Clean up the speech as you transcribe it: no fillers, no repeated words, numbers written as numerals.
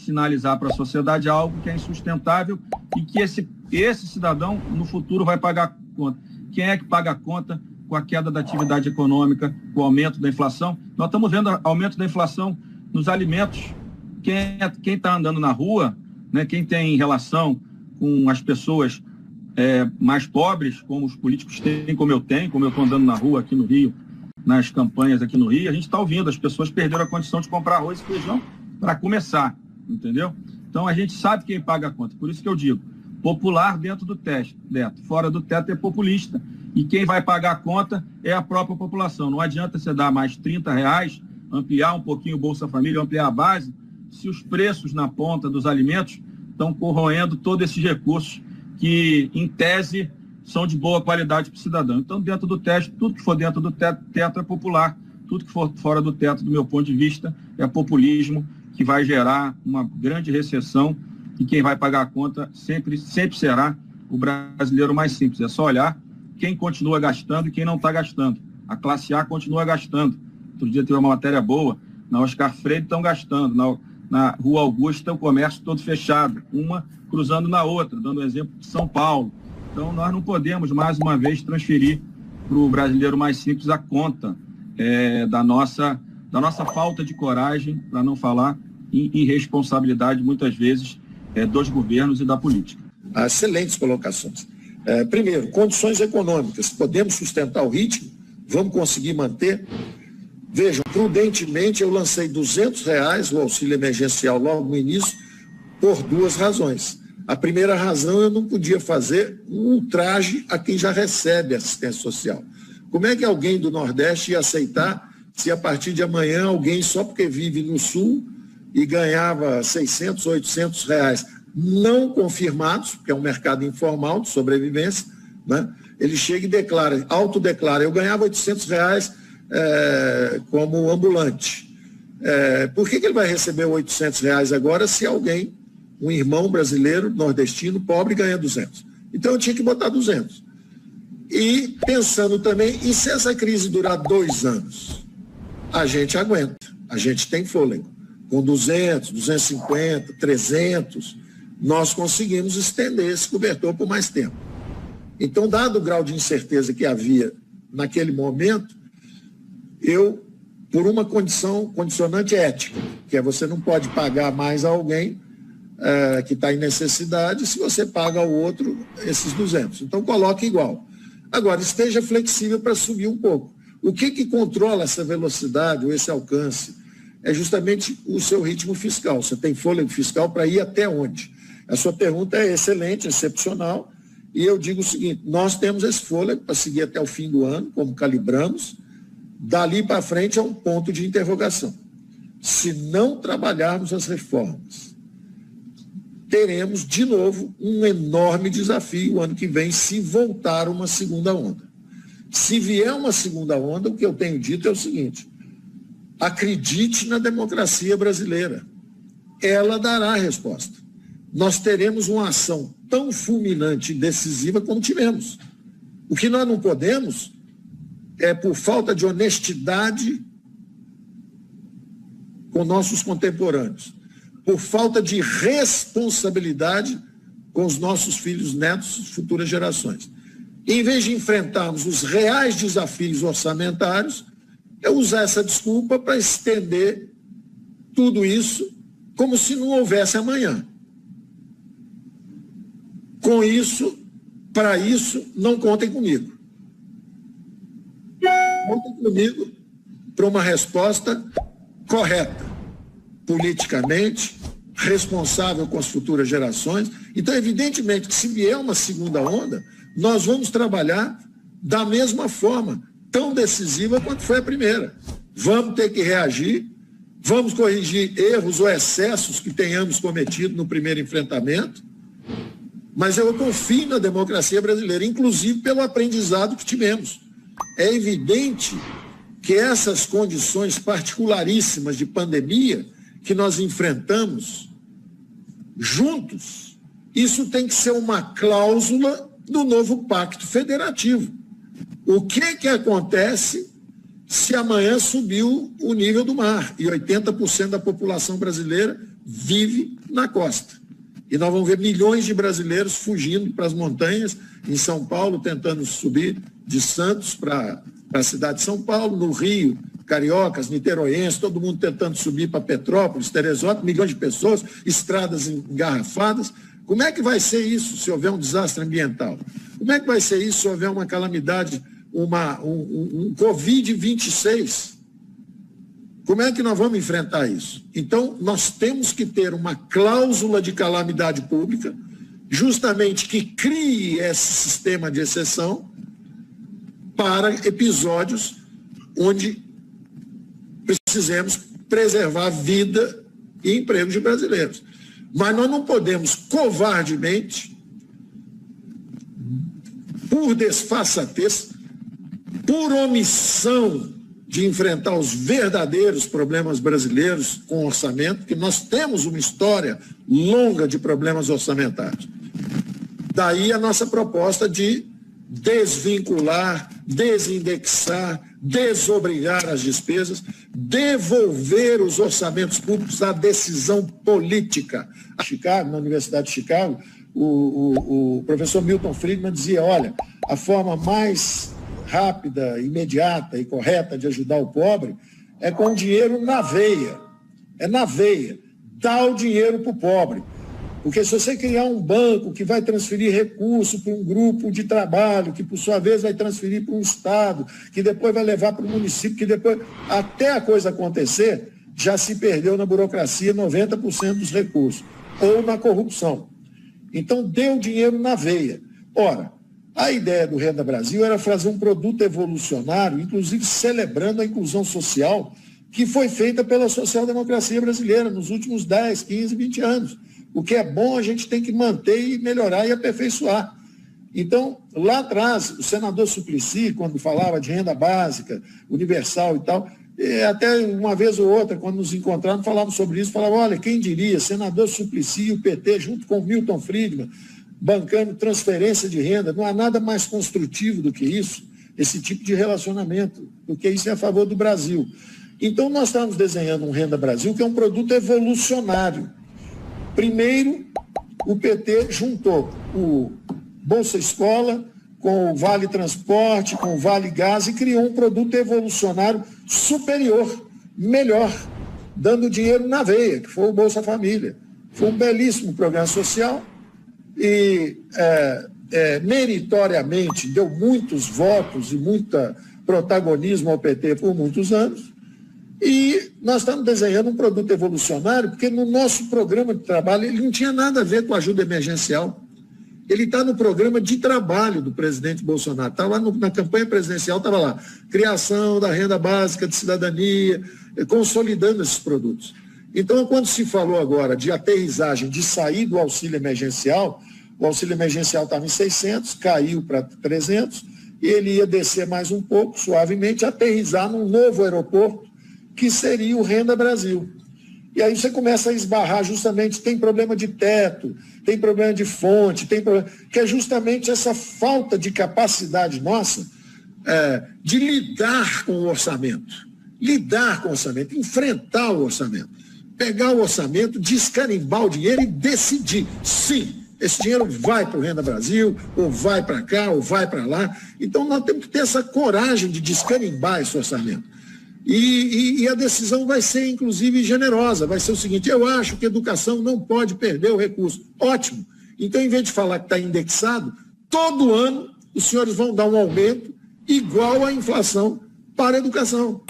sinalizar para a sociedade algo que é insustentável e que esse cidadão, no futuro, vai pagar a conta. Quem é que paga a conta com a queda da atividade econômica, com o aumento da inflação? Nós estamos vendo aumento da inflação nos alimentos. Quem está andando na rua, né, quem tem relação com as pessoas mais pobres, como os políticos têm, como eu estou andando na rua aqui no Rio, nas campanhas aqui no Rio, a gente está ouvindo, as pessoas perderam a condição de comprar arroz e feijão para começar, entendeu? Então a gente sabe quem paga a conta, por isso que eu digo, popular dentro do teto, fora do teto é populista, e quem vai pagar a conta é a própria população. Não adianta você dar mais R$30, ampliar um pouquinho o Bolsa Família, ampliar a base, se os preços na ponta dos alimentos estão corroendo todos esses recursos que, em tese, são de boa qualidade para o cidadão. Então, dentro do teto, tudo que for dentro do teto é popular, tudo que for fora do teto, do meu ponto de vista, é populismo, que vai gerar uma grande recessão, e quem vai pagar a conta sempre será o brasileiro mais simples. É só olhar quem continua gastando e quem não está gastando. A classe A continua gastando. Outro dia teve uma matéria boa, na Oscar Freire estão gastando, na Rua Augusta o comércio todo fechado, uma cruzando na outra, dando o exemplo de São Paulo. Então nós não podemos, mais uma vez, transferir para o brasileiro mais simples a conta da nossa falta de coragem, para não falar em irresponsabilidade, muitas vezes, dos governos e da política. Excelentes colocações. Primeiro, condições econômicas. Podemos sustentar o ritmo? Vamos conseguir manter? Vejam, prudentemente eu lancei R$200 o auxílio emergencial logo no início por duas razões. A primeira razão, eu não podia fazer um ultraje a quem já recebe assistência social. Como é que alguém do Nordeste ia aceitar se a partir de amanhã alguém, só porque vive no Sul e ganhava R$600, R$800, não confirmados, porque é um mercado informal de sobrevivência, né? Ele chega e autodeclara, eu ganhava R$800 como ambulante. Por que ele vai receber R$800 agora se alguém, um irmão brasileiro, nordestino, pobre, ganha 200? Então eu tinha que botar 200. E pensando também, e se essa crise durar 2 anos? A gente aguenta, a gente tem fôlego. Com 200, 250, 300, nós conseguimos estender esse cobertor por mais tempo. Então, dado o grau de incerteza que havia naquele momento, eu, por uma condicionante ética, que é você não pode pagar mais a alguém que está em necessidade se você paga ao outro esses 200. Então, coloque igual. Agora, esteja flexível para subir um pouco. O que controla essa velocidade ou esse alcance? É justamente o seu ritmo fiscal. Você tem fôlego fiscal para ir até onde? A sua pergunta é excelente, excepcional, e eu digo o seguinte, nós temos esse fôlego para seguir até o fim do ano, como calibramos, dali para frente é um ponto de interrogação. Se não trabalharmos as reformas, teremos de novo um enorme desafio o ano que vem, se voltar uma segunda onda. Se vier uma segunda onda, o que eu tenho dito é o seguinte, acredite na democracia brasileira, ela dará a resposta. Nós teremos uma ação tão fulminante e decisiva como tivemos. O que nós não podemos é, por falta de honestidade com nossos contemporâneos, por falta de responsabilidade com os nossos filhos, netos, futuras gerações. Em vez de enfrentarmos os reais desafios orçamentários, é usar essa desculpa para estender tudo isso como se não houvesse amanhã. Com isso, para isso, não contem comigo. Contem comigo para uma resposta correta, politicamente, responsável com as futuras gerações. Então, evidentemente, que se vier uma segunda onda, nós vamos trabalhar da mesma forma, tão decisiva quanto foi a primeira. Vamos ter que reagir, vamos corrigir erros ou excessos que tenhamos cometido no primeiro enfrentamento, mas eu confio na democracia brasileira, inclusive pelo aprendizado que tivemos. É evidente que essas condições particularíssimas de pandemia que nós enfrentamos juntos, isso tem que ser uma cláusula do novo pacto federativo. O que acontece se amanhã subiu o nível do mar e 80% da população brasileira vive na costa. E nós vamos ver milhões de brasileiros fugindo para as montanhas, em São Paulo, tentando subir de Santos para a cidade de São Paulo, no Rio, cariocas, niteroenses, todo mundo tentando subir para Petrópolis, Teresópolis, milhões de pessoas, estradas engarrafadas. Como é que vai ser isso se houver um desastre ambiental? Como é que vai ser isso se houver uma calamidade, um Covid-26? Como é que nós vamos enfrentar isso? Então, nós temos que ter uma cláusula de calamidade pública, justamente que crie esse sistema de exceção para episódios onde precisemos preservar a vida e emprego de brasileiros. Mas nós não podemos, covardemente, por desfaçatez, por omissão de enfrentar os verdadeiros problemas brasileiros com orçamento, que nós temos uma história longa de problemas orçamentários. Daí a nossa proposta de desvincular, desindexar, desobrigar as despesas, devolver os orçamentos públicos à decisão política. Na Universidade de Chicago, o professor Milton Friedman dizia, olha, a forma mais rápida, imediata e correta de ajudar o pobre é com o dinheiro na veia. É na veia. Dá o dinheiro para o pobre. Porque se você criar um banco que vai transferir recurso para um grupo de trabalho, que por sua vez vai transferir para um estado, que depois vai levar para o município, que depois, até a coisa acontecer, já se perdeu na burocracia 90% dos recursos, ou na corrupção. Então, dê o dinheiro na veia. Ora, a ideia do Renda Brasil era fazer um produto evolucionário, inclusive celebrando a inclusão social, que foi feita pela social-democracia brasileira nos últimos 10, 15, 20 anos. O que é bom a gente tem que manter e melhorar e aperfeiçoar. Então, lá atrás, o senador Suplicy, quando falava de renda básica, universal e tal, até uma vez ou outra, quando nos encontramos, falavam sobre isso, falavam, olha, quem diria, senador Suplicy e o PT, junto com o Milton Friedman, bancando transferência de renda, não há nada mais construtivo do que isso, esse tipo de relacionamento, porque isso é a favor do Brasil. Então, nós estamos desenhando um Renda Brasil, que é um produto evolucionário. Primeiro, o PT juntou o Bolsa Escola com o Vale Transporte, com o Vale Gás e criou um produto evolucionário superior, melhor, dando dinheiro na veia, que foi o Bolsa Família. Foi um belíssimo programa social e meritoriamente deu muitos votos e muito protagonismo ao PT por muitos anos. E nós estamos desenhando um produto evolucionário, porque no nosso programa de trabalho ele não tinha nada a ver com ajuda emergencial. Ele está no programa de trabalho do presidente Bolsonaro. Estava lá na campanha presidencial, estava lá, criação da renda básica de cidadania, consolidando esses produtos. Então, quando se falou agora de aterrissagem, de sair do auxílio emergencial, o auxílio emergencial estava em 600, caiu para 300, e ele ia descer mais um pouco, suavemente, aterrissar num novo aeroporto, que seria o Renda Brasil. E aí você começa a esbarrar justamente, tem problema de teto, tem problema de fonte, tem problema, que é justamente essa falta de capacidade nossa de lidar com o orçamento. Lidar com o orçamento, enfrentar o orçamento. Pegar o orçamento, descarimbar o dinheiro e decidir, sim, esse dinheiro vai para o Renda Brasil, ou vai para cá, ou vai para lá. Então nós temos que ter essa coragem de descarimbar esse orçamento. E a decisão vai ser, inclusive, generosa. Vai ser o seguinte, eu acho que a educação não pode perder o recurso. Ótimo. Então, em vez de falar que está indexado, todo ano os senhores vão dar um aumento igual à inflação para a educação.